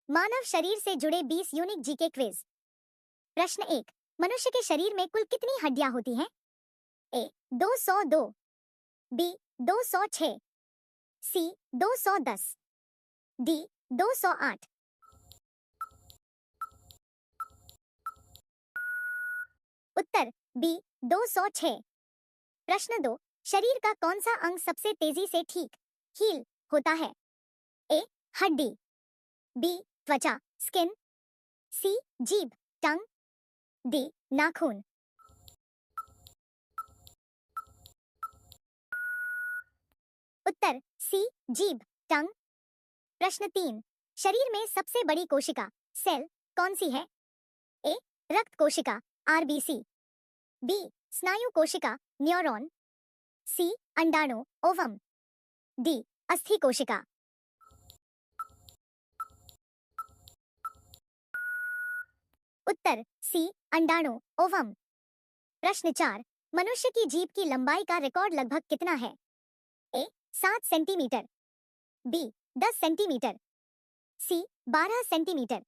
मानव शरीर से जुड़े 20 यूनिक जीके क्विज। प्रश्न 1। मनुष्य के शरीर में कुल कितनी हड्डियां होती हैं? ए 202, बी 206, सी 210, डी 208। उत्तर बी 206। प्रश्न 2। शरीर का कौन सा अंग सबसे तेजी से ठीक हील होता है? ए हड्डी, बी त्वचा स्किन, सी जीभ टंग, डी नाखून। उत्तर सी जीभ टंग। प्रश्न 3। शरीर में सबसे बड़ी कोशिका सेल कौन सी है? ए रक्त कोशिका आरबीसी, बी स्नायु कोशिका न्यूरॉन, सी अंडाणु ओवम, डी अस्थि कोशिका। उत्तर सी अंडाणु ओवम। प्रश्न 4। मनुष्य की जीभ की लंबाई का रिकॉर्ड लगभग कितना है? ए 7 सेंटीमीटर, बी 10 सेंटीमीटर, सी 12 सेंटीमीटर,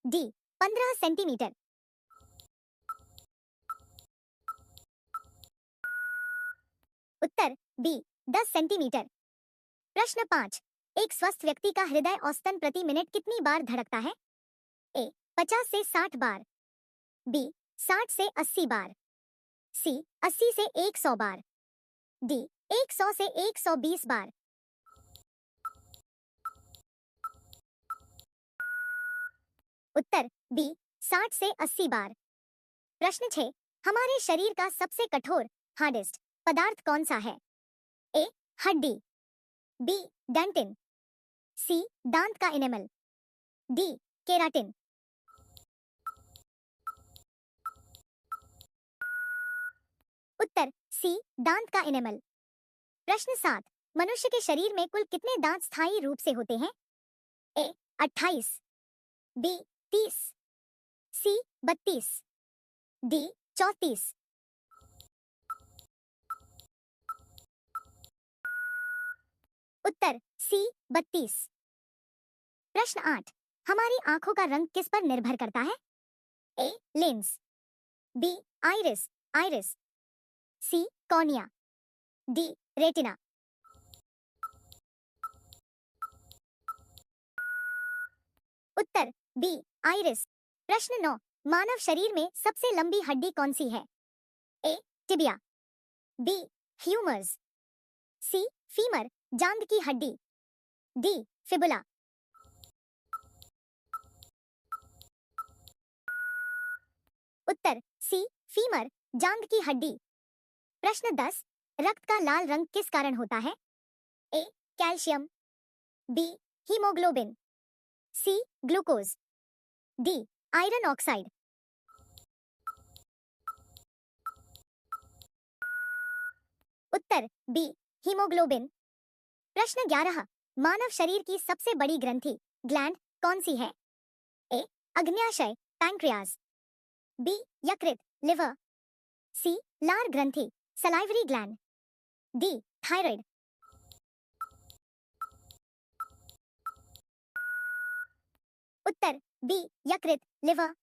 डी 15 सेंटीमीटर। उत्तर बी 10 सेंटीमीटर। प्रश्न 5। एक स्वस्थ व्यक्ति का हृदय औसतन प्रति मिनट कितनी बार धड़कता है? ए 50 से 60 बार, बी 60 से 80 बार, सी 80 से 100 बार, डी 100 से 120 बार। उत्तर बी 60 से 80 बार। प्रश्न 6। हमारे शरीर का सबसे कठोर हार्डेस्ट पदार्थ कौन सा है? ए हड्डी, बी डेंटिन, सी दांत का इनेमल, डी केराटिन। उत्तर सी दांत का इनेमल। प्रश्न 7। मनुष्य के शरीर में कुल कितने दांत स्थायी रूप से होते हैं? ए 28, बी 30, सी 32, डी 34। उत्तर सी 32। प्रश्न 8। हमारी आंखों का रंग किस पर निर्भर करता है? A lens, B iris iris, C cornea, D retina. उत्तर बी आइरिस। प्रश्न 9। मानव शरीर में सबसे लंबी हड्डी कौन सी है? ए टिबिया, बी ह्यूमर्स, सी फीमर जांघ की हड्डी, डी फिबुला। उत्तर सी फीमर जांघ की हड्डी। प्रश्न 10। रक्त का लाल रंग किस कारण होता है? A calcium, B haemoglobin, C glucose, D iron oxide. उत्तर बी हीमोग्लोबिन। प्रश्न 11। मानव शरीर की सबसे बड़ी ग्रंथि ग्लैंड कौन सी है? ए अग्न्याशय पैंक्रियाज, बी यकृत लिवर, सी लार ग्रंथि सलाइवरी ग्लैंड, डी थायराइड। उत्तर बी यकृत लिवर।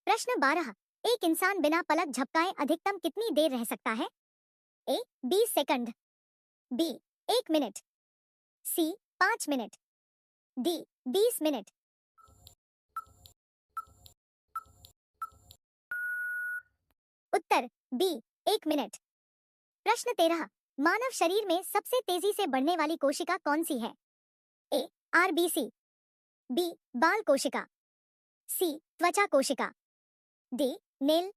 प्रश्न 12। एक इंसान बिना पलक झपकाए अधिकतम कितनी देर रह सकता है? ए 20 सेकंड, बी 1 मिनट, सी 5 मिनट, डी 20 मिनट। उत्तर बी 1 मिनट। प्रश्न 13। मानव शरीर में सबसे तेजी से बढ़ने वाली कोशिका कौन सी है? ए आरबीसी, बी बाल कोशिका, सी त्वचा कोशिका, डी नेल।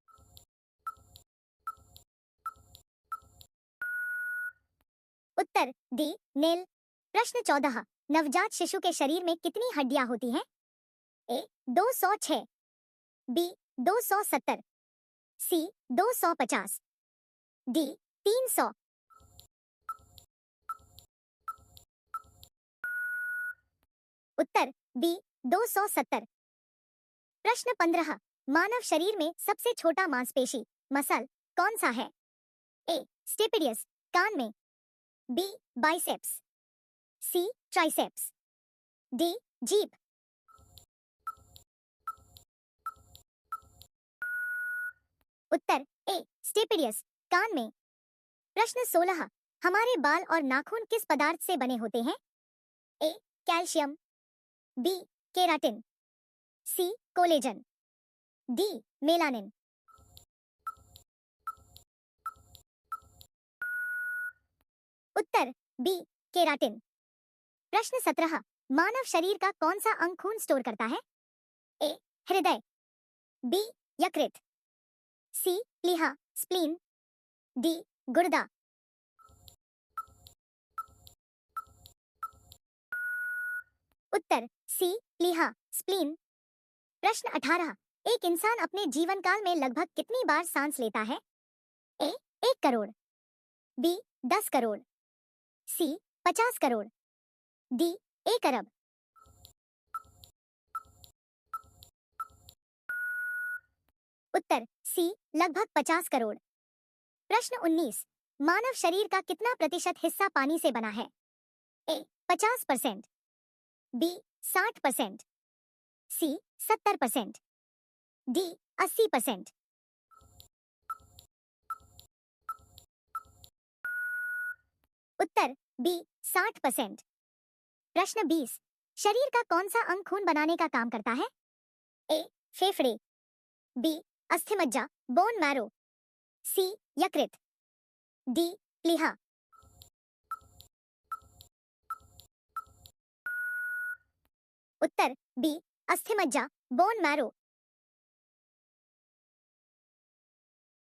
उत्तर डी नेल। प्रश्न 14। नवजात शिशु के शरीर में कितनी हड्डियां होती हैं? ए 206, बी 270, सी 250, डी 300। उत्तर बी 270। प्रश्न 15। मानव शरीर में सबसे छोटा मांसपेशी मसल कौन सा है? ए स्टेपिडियस कान में, बी बाइसेप्स, सी ट्राइसेप्स, डी जीभ। उत्तर ए स्टेपिडियस, कान में। प्रश्न 16, हमारे बाल और नाखून किस पदार्थ से बने होते हैं? A calcium, B keratin, C collagen, D melanin. उत्तर बी केराटिन। प्रश्न 17, मानव शरीर का कौन सा अंग खून स्टोर करता है? ए हृदय, बी यकृत, सी प्लीहा स्प्लीन, डी गुर्दा। उत्तर सी प्लीहा स्प्लीन। प्रश्न 18, एक इंसान अपने जीवन काल में लगभग कितनी बार सांस लेता है? ए 1 करोड़, बी 10 करोड़, सी 50 करोड़, डी 1 अरब। उत्तर सी लगभग 50 करोड़। प्रश्न 19, मानव शरीर का कितना प्रतिशत हिस्सा पानी से बना है? ए 50%, बी 60%, सी 70%, डी 80%। उत्तर बी 60%। प्रश्न 20, शरीर का कौन सा अंग खून बनाने का काम करता है? ए फेफड़े, बी अस्थिमज्जा बोन मैरो, सी यकृत, डी प्लीहा। उत्तर बी अस्थिमज्जा बोन मैरो।